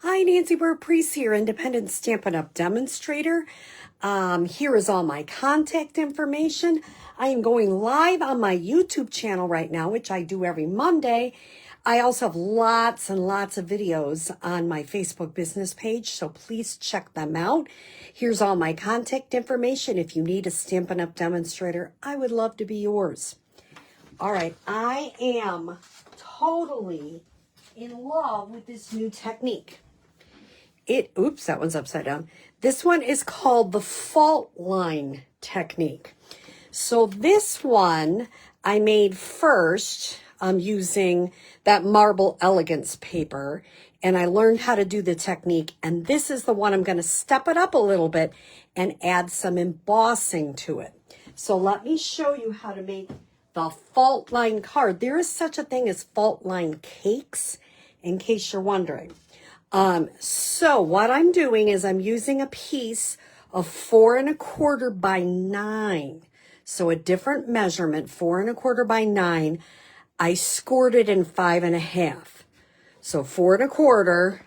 Hi, Nancy Burt-Preece here, independent Stampin' Up! Demonstrator. Here is all my contact information. I am going live on my YouTube channel right now, which I do every Monday. I also have lots and lots of videos on my Facebook business page, so please check them out. Here's all my contact information. If you need a Stampin' Up! Demonstrator, I would love to be yours. All right, I am totally in love with this new technique. Oops, that one's upside down. This one is called the fault line technique. So this one I made first using that Marble Elegance paper, and I learned how to do the technique, and this is the one I'm going to step it up a little bit and add some embossing to it. So let me show you how to make the fault line card. There is such a thing as fault line cakes, in case you're wondering. So what I'm doing is I'm using a piece of 4 1/4 by 9. So a different measurement, 4 1/4 by 9. I scored it in 5 1/2. So 4 1/4,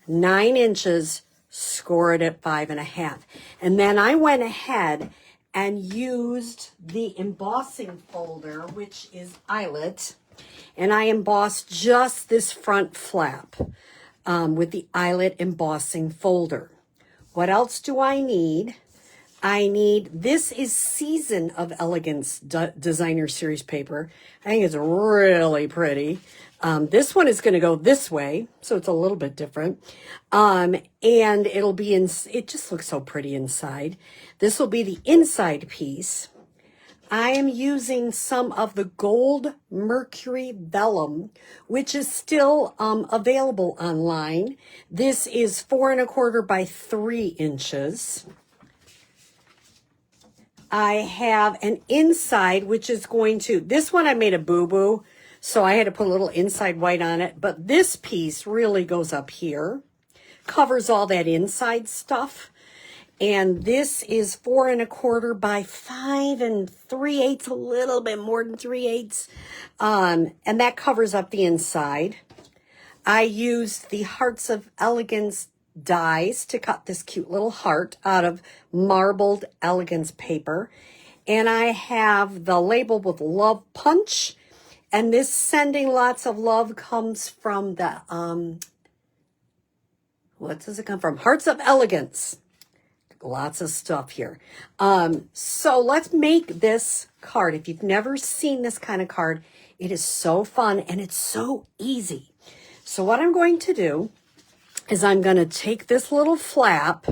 9 inches, score it at 5 1/2. And then I went ahead and used the embossing folder, which is eyelet, and I embossed just this front flap. With the eyelet embossing folder. What else do I need? This is Season of Elegance Designer Series paper. I think it's really pretty. This one is going to go this way, so it's a little bit different. And it'll be it just looks so pretty inside. This will be the inside piece. I am using some of the gold mercury vellum, which is still available online. This is 4 1/4 by 3 inches. I have an inside, which is this one I made a boo-boo, so I had to put a little inside white on it, but this piece really goes up here, covers all that inside stuff. And this is 4 1/4 by 5 3/8, a little bit more than 3/8. And that covers up the inside. I used the Hearts of Elegance dies to cut this cute little heart out of marbled elegance paper. And I have the label with love punch. And this sending lots of love comes from the, what does it come from? Hearts of Elegance. Lots of stuff here. So let's make this card. If you've never seen this kind of card, it is so fun and it's so easy. So what I'm going to do is I'm going to take this little flap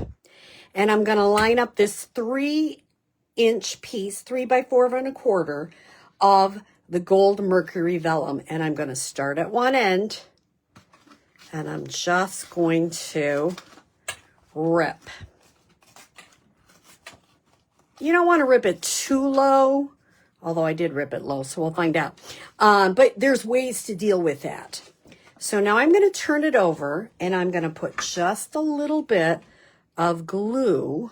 and I'm going to line up this 3-inch piece, 3 by 4 1/4 of the gold mercury vellum. And I'm going to start at one end and I'm just going to rip. You don't want to rip it too low, although I did rip it low, so we'll find out. But there's ways to deal with that. So now I'm going to turn it over, and I'm going to put just a little bit of glue.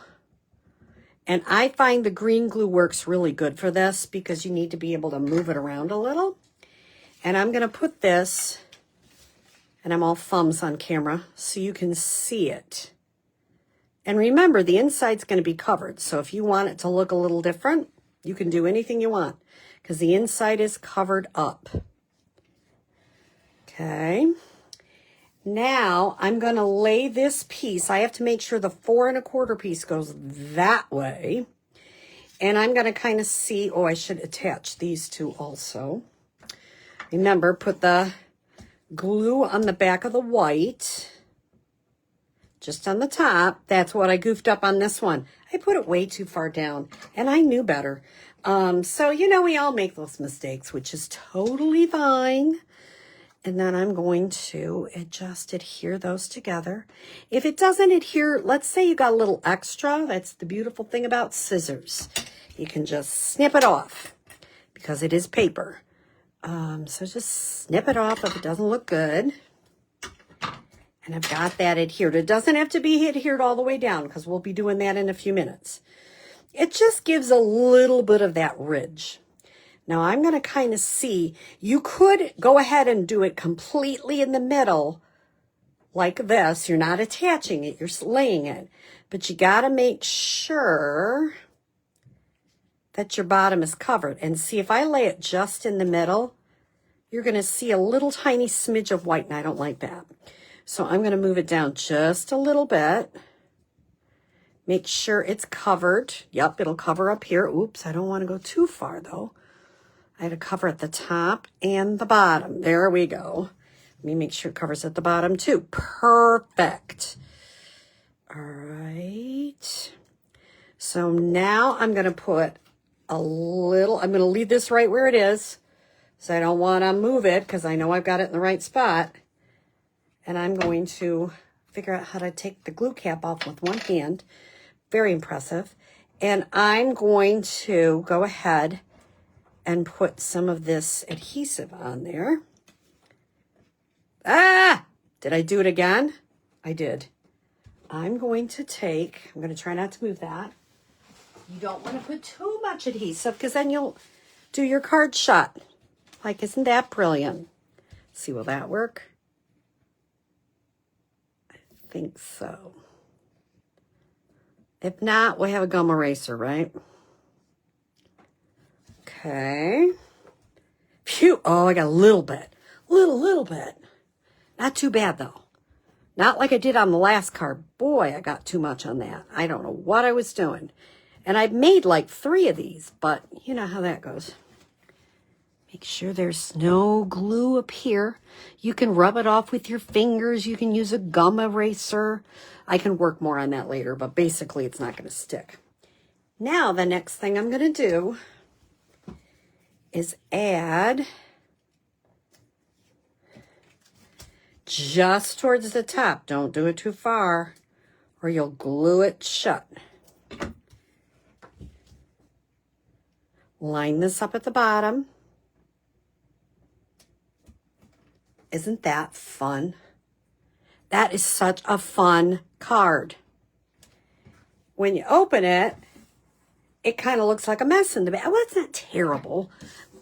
And I find the green glue works really good for this because you need to be able to move it around a little. And I'm going to put this, and I'm all thumbs on camera, so you can see it. And remember, the inside's going to be covered. So if you want it to look a little different, you can do anything you want because the inside is covered up. Okay. Now I'm going to lay this piece. I have to make sure the 4 1/4 piece goes that way. And I'm going to kind of see, I should attach these two also. Remember, put the glue on the back of the white. Just on the top. That's what I goofed up on this one. I put it way too far down, and I knew better. So, we all make those mistakes, which is totally fine. And then I'm going to just adhere those together. If it doesn't adhere, let's say you got a little extra. That's the beautiful thing about scissors. You can just snip it off because it is paper. So just snip it off if it doesn't look good. And I've got that adhered. It doesn't have to be adhered all the way down because we'll be doing that in a few minutes. It just gives a little bit of that ridge. Now I'm going to kind of see, you could go ahead and do it completely in the middle like this. You're not attaching it, you're laying it. But you got to make sure that your bottom is covered. And see, if I lay it just in the middle, you're going to see a little tiny smidge of white, and I don't like that. So I'm going to move it down just a little bit. Make sure it's covered. Yep, it'll cover up here. Oops, I don't want to go too far, though. I had to cover at the top and the bottom. There we go. Let me make sure it covers at the bottom, too. Perfect. All right. So now I'm going to put a little, I'm going to leave this right where it is. So I don't want to move it because I know I've got it in the right spot. And I'm going to figure out how to take the glue cap off with one hand. Very impressive. And I'm going to go ahead and put some of this adhesive on there. Ah! Did I do it again? I did. I'm going to try not to move that. You don't want to put too much adhesive because then you'll do your card shut. Like, isn't that brilliant? See, will that work? I think so. If not, we'll have a gum eraser, right? Okay. Phew. Oh, I got a little bit. Little bit. Not too bad, though. Not like I did on the last card. Boy, I got too much on that. I don't know what I was doing. And I've made like 3 of these, but you know how that goes. Make sure there's no glue up here. You can rub it off with your fingers. You can use a gum eraser. I can work more on that later, but basically it's not going to stick. Now the next thing I'm going to do is add just towards the top. Don't do it too far or you'll glue it shut. Line this up at the bottom. Isn't that fun? That is such a fun card. When you open it, it kind of looks like a mess in the back. Well, it's not terrible,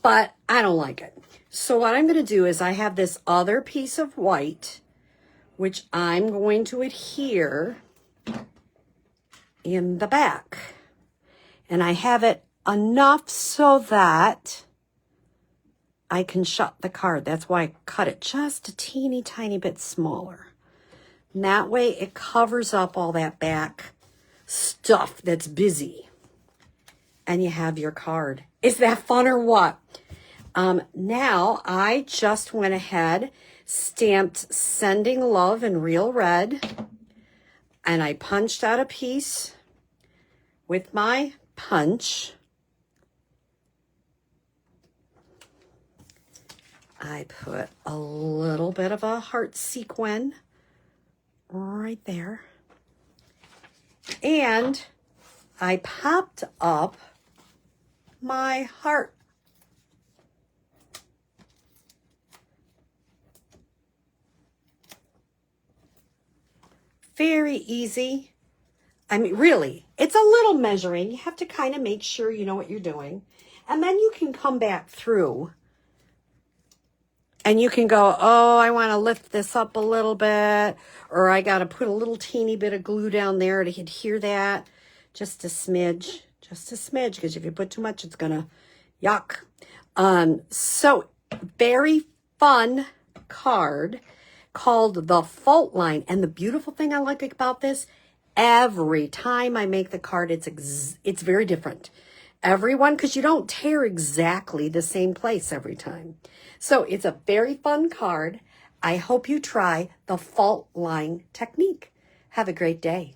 but I don't like it. So what I'm going to do is I have this other piece of white, which I'm going to adhere in the back. And I have it enough so that I can shut the card. That's why I cut it just a teeny tiny bit smaller. And that way it covers up all that back stuff that's busy. And you have your card. Is that fun or what? Now I just went ahead, stamped Sending Love in real red. And I punched out a piece with my punch. I put a little bit of a heart sequin right there. And I popped up my heart. Very easy. I mean, really, it's a little measuring. You have to kind of make sure you know what you're doing. And then you can come back through and you can go, oh, I want to lift this up a little bit, or I got to put a little teeny bit of glue down there to adhere that. Just a smidge, because if you put too much, it's going to yuck. So very fun card called the Fault Line. And the beautiful thing I like about this, every time I make the card, it's very different. Everyone, because you don't tear exactly the same place every time. So it's a very fun card. I hope you try the Fault Line technique. Have a great day.